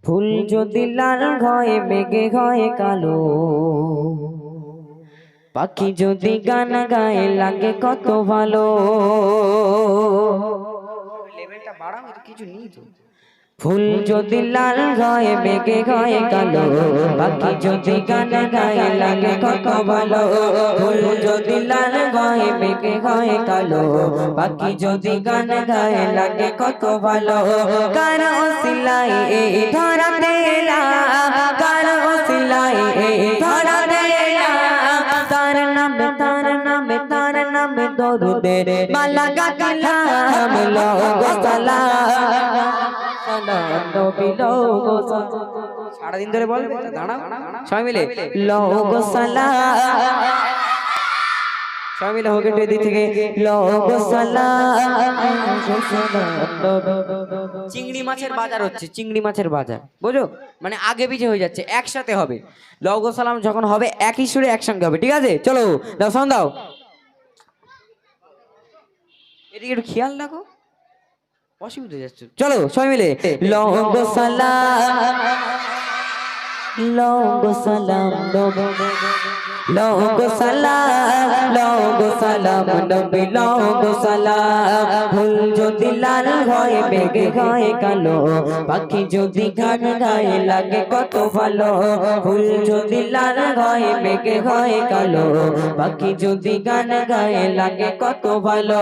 ফুল যদি লাল হয় মেঘে হয় কালো, পাখি যদি গান গায়ে লাগে কত ভালো। লেভেলটা বাড়াও, এর কিছু নেই তো। ফুল যদি লাল হয় মেঘে হয় কালো, পাখি যদি গান গায়ে লাগে কত ভালো। ফুল যদি লাল হয় মেঘে হয় কালো, পাখি যদি গান গায়ে লাগে কত ভালো। কার ওসিলাই এই ধরাতে এলাম, কার ওসিলাই এই ধরাতে এলাম, তার নামে তার নামে তার নামে দরুদে মালা গাইলাম। লগো সালাম সারাদিন ধরে বলবে, দাঁড়াও সবাই মিলে লগো সালাম, সবাই মিলে হোক এদিক থেকে লগো সালাম। চিংড়ি মাছের বাজার হচ্ছে, চিংড়ি মাছের বাজার, বুঝো? মানে আগে পিছে হয়ে যাচ্ছে, একসাথে হবে। লগো সালাম যখন হবে একই সুরে একসঙ্গে হবে, ঠিক আছে? চলো দাও, শোন দাও, এদিকে একটু খেয়াল রাখো, অসুবিধা যাচ্ছে। চলো সবাই মিলে লগো সালাম, লগো সালাম, লগো সালাম, লগো সালাম নবী লগো সালাম। ফুল যদি লাল হয় মেঘে হয় কালো, পাখি যদি গান গায়ে লাগে কত ভালো। ফুল যদি লাল হয় মেঘে হয় কালো, পাখি যদি গান গায়ে লাগে কত ভালো।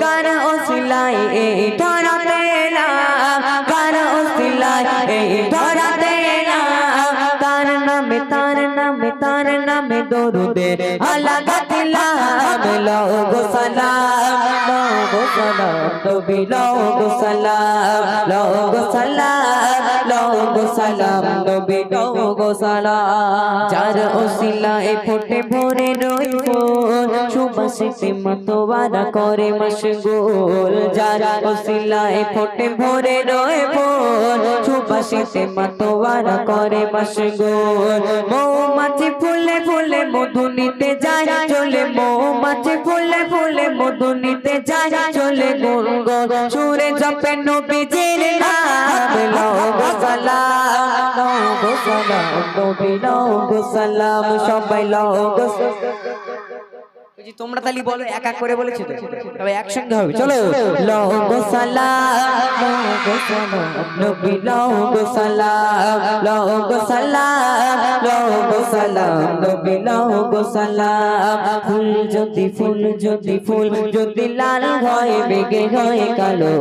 কার ওসিলাই এই ধরাতে এলাম, কার ওসিলাই এই ধরাতে এলাম, তার নামে তার নামে তার নামে দরুদে মালা গাইলাম। লগো সালাম, লগো সালাম নবী লগো সালাম, লগো সালাম, লগো সালাম নবী লগো সালাম। যার ওসিলায় ফোটে ভোরে রই ফুল, সুবাসিতে মাতোয়ারা করে মশগুল। যার ওসিলায় ফোটে ভোরে রই ফুল, সুবাসিতে মাতোয়ারা করে মশগুল। মৌমাছি ফুলে ফুলে মধু নিতে যায় চলে, মৌমাছি ফুলে ফুলে মধু নিতে যায় চলে, গুন গুন সুরে জপে নবীজির নাম। লগো সালাম, লগো সালাম নবী লগো সালাম, সবাই লগো। তোমরা তালি বলো, এক এক করে বলেছি তো, তবে একসঙ্গে হবে। চলো লগো সালাম, লগো সালাম নবী লগো সালাম, লগো সালাম, লগো সালাম নবী লগো সালাম। ফুল যদি ফুল যদি ফুল যদি লাল হয় মেঘে হয় কালো,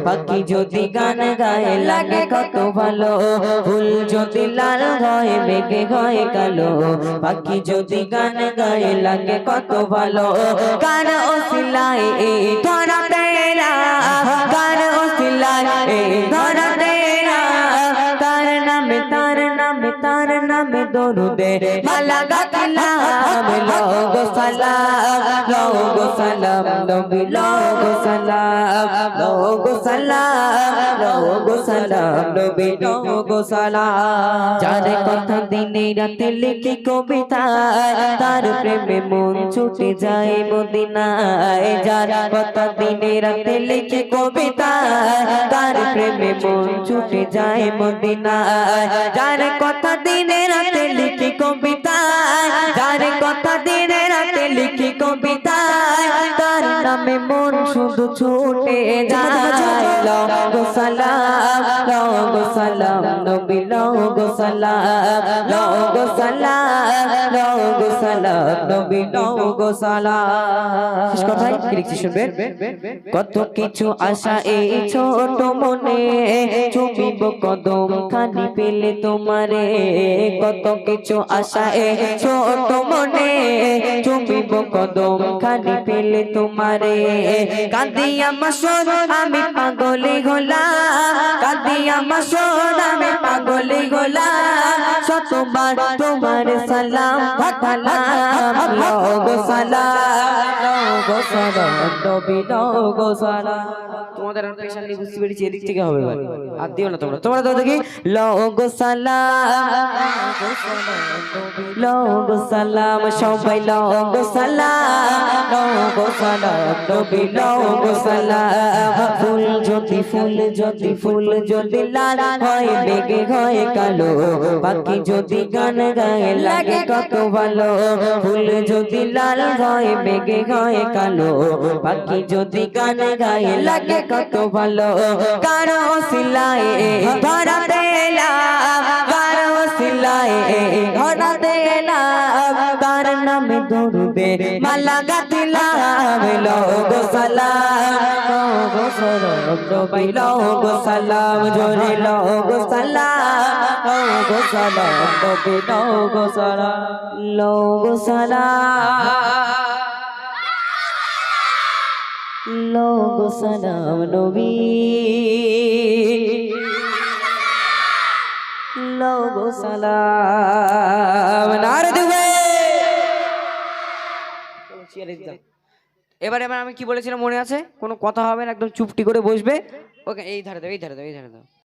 পাখি যদি গান গায়ে লাগে কত ভালো। ফুল যদি লাল হয় মেঘে হয় কালো, পাখি যদি গান গায়ে লাগে কত ভালো। কার ওসিলাই এই ধরাতে এলাম, কার ওসিলাই এই ধরাতে এলাম, তার নামে তার নামে তার নামে দরুদে মালা গাইলাম। লগো সালাম, লগো সালাম নবী লগো সালাম, লগো সালাম, লগো সালাম নবী লগো সালাম। যার কথা দিনে রাতে লিখি কবিতায়, তার প্রেমে মন ছুটে যায় মদিনায়। যার কথা দিনে রাতে লিখি কবিতায়, তার প্রেমে মন ছুটে যায় মদিনায়। যার কথা দিনে রাতে লিখি কবিতায়, যার কথা দিনে রাতে লিখি কবিতায়, তার নামে মন শুধু ছুটে যায়। লগো সালাম, লগো সালাম নবী লগো সালাম, লগো সালাম, লগো সালাম নবী লগো সালাম। শেষ কথায় কি লিখছি শুনবেন। কত কিছু আশা এই ছোট মনে, চুমিব কদম খানি পেলে তোমারে। কত কিছু আশা এই ছোট মনে, চুমিব কদম খানি পেলে তোমারে। কাঁদিয়া মাসুদ আমি পাগলে হলাম, কাঁদিয়া মাসুদ আমি পাগলে হলাম, শতবার তোমার সালাম পাঠালাম। লগো সালাম, লগো সালাম নবী দাও গো সালাম তোমাদের আর পেশা নিয়ে বুঝতে পেরেছি এদিক থেকে হবে ভাই আর দিও না তোমরা তো দেখি লাও গো সালাম লাও গো সালাম সবাই লাও গো সালাম নবী লাও গো সালাম ফুল যদি লাল হয় বেগে হয় কালো পাখি যদি গান গায়ে লাগে কত ভালো ফুল যদি লাল হয় বেগে হয় কালো পাখি যদি গান গায়ে লাগে কত ভালো কারো সিলায়ে ধরা দেলাম কারো সিলায়ে ধরা দেলাম কার নামে দরুদে মালা গাতিলাম লোগো সালাম নবী লোগো সালাম জোরে লোগো সালাম নবী লোগো সালাম নবী লোগো সালাম নারে দেবে এবারে আমি কি বলেছিলাম মনে আছে কোনো কথা হবে না একদম চুপটি করে বসবে ওকে এই ধারে দাও